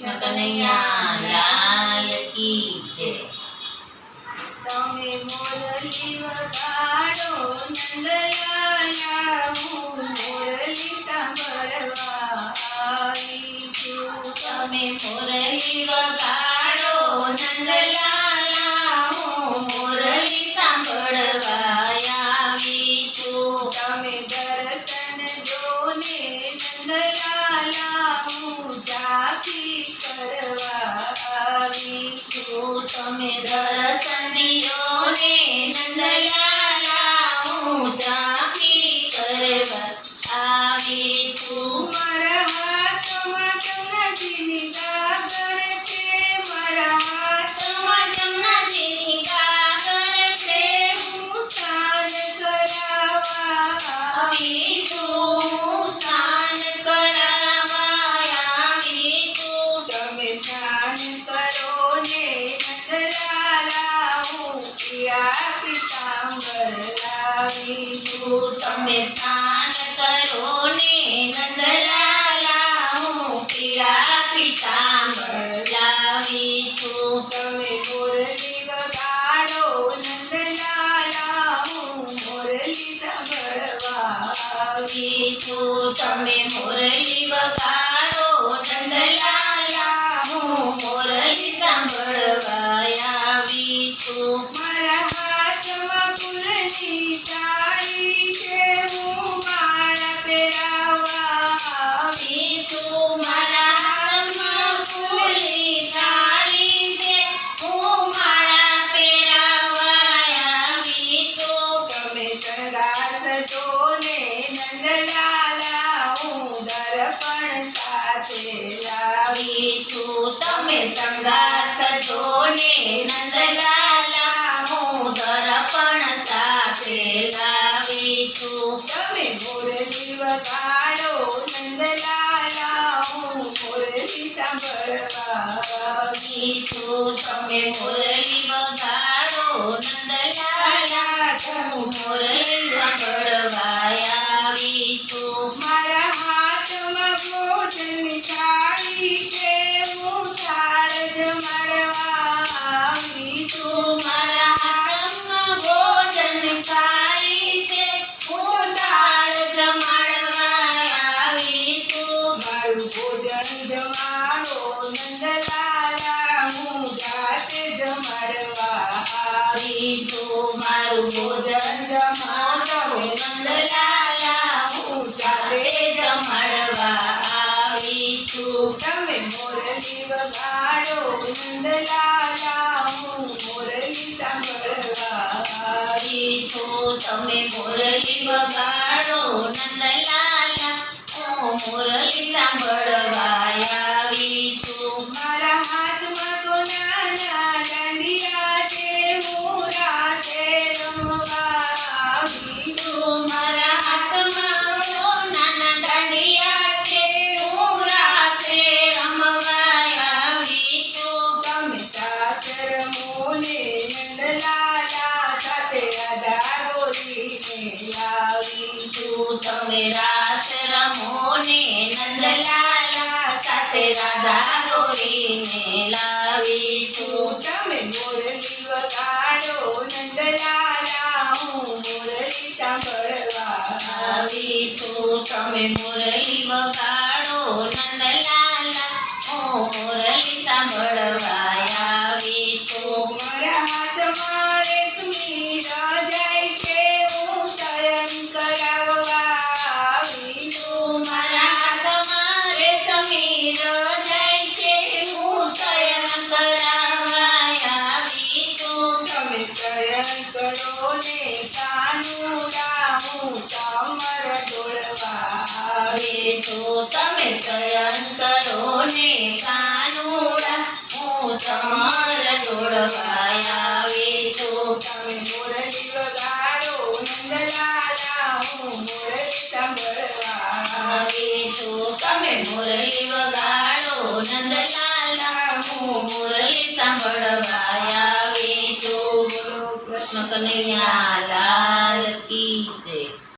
કૃષ્ણ કનૈયા લાલ કી જય। તમે મોરલી વગાડો નંદલાલા, હું મોરલી સાંભળવા આવી છું। તમે મોરલી વગાડો નંદલાલા, હું મોરલી સાંભળવા આવી છું। તમે દર્શન જોને નંદલાલા, હું ઝાંખી કરવા આવી છું। તમે દર્શન યોને નંદલાલા, હું ઝાંખી કરવા આવી છું। મારા હાથમાં જમનાજીની ગાગર છે, મારા હાથમાં જમનાજીની ગાગર છે, હું સ્નાન કરાવવા આવી છું। હું સ્નાન કરાવવા આવી છું। તમે સ્નાન કરો ને નંદલાલા, હું પિયા પીતાંબર લાવી છું। તમે સ્નાન કરો ને નંદલાલા, હું પીળા પીતાંબર લાવી છું। તમે મોરલી વગાડો નંદલાલા, હું મોરલી સાંભળવા આવી છું। તમે મોરલી વગાડો નંદલાલા, હું મોરલી સાંભળવા આવી છું। મારા હાથમાં ફૂલની થાળી છે, હું માળા પહેરાવવા આવી છું। મારા હાથમાં ફૂલની થાળી છે, હું માળા પહેરાવવા આવી છું। તમે શણગાર સજોને નંદલાલા, હું દર્પણ સાથે લાવી છું। તમે શણગાર સજોને નંદલાલા, હું દર્પણ સાથે લાવી છું। તમે મોરલી વગાડો નંદલાલા, હું મોરલી સાંભળવા આવી છું। તમે મોરલી વગાડો નંદલાલા, હું મોરલી સાંભળવા આવી છું। મારા હાથમાં ભોજનની થાળી છે, હું થાળ જમાડવા આવી છું। મારા હાથમાં ભોજન થાળી છે, હું થાળ જમાડવા આવી છું। મારું ભોજન જમાડો નંદલાલા, હું જાતે જમાડવા આવી છું। મારું ભોજન જમાડો નંદલાલા, હું જાતે જમાડવા આવી છું। તમે મોરલી વગાડો નંદલાલા, હું મોરલી સાંભળવા આવી છું। તમે મોરલી વગાડો નંદલાલા, હું મોરલી સાંભળવા આવી છું। મારા હાથમાં સોનાના દાંડિયા છે, હું રાતે રમવા આવી છું। મારા હાથમાં સોનાના દાંડિયા છે, હું રાતે રમવા આવી છું। તમે સાથ રમો ને નંદલાલા, સાથે રાધા ગોરીને લાવી છું। તમે રાસ રમો ને નંદલાલા, સાથે રાધા ગોરીને લાવી છું। તમે મોરલી વગાડો નંદલાલા, હું મોરલી સાંભળવા આવી છું। તમે મોરલી વગાડો નંદલાલા, હું મોરલી સાંભળવા આવી છું। મારા હાથમાં રેશમી રજાઈ છે, હું શયન કરાવવા આવી છું। મારા હાથમાં રેશમી રજાઈ છે, હું શયન કરાવવા આવી છું। તમે શયન કરો ને કાનુડા, હું કમર ડોળવા આવી છું। તમે શયન કરો ને કાનુડા, હું ચમર દોડવા આવી છું। તમે મોરલી વગાડો નંદલાલા, હું મોરલી સાંભળવા આવી છું। તમે મોરલી વગાડો નંદલાલા, હું મોરલી સાંભળવા આવી છું। કૃષ્ણ કનૈયા લાલ કી જય।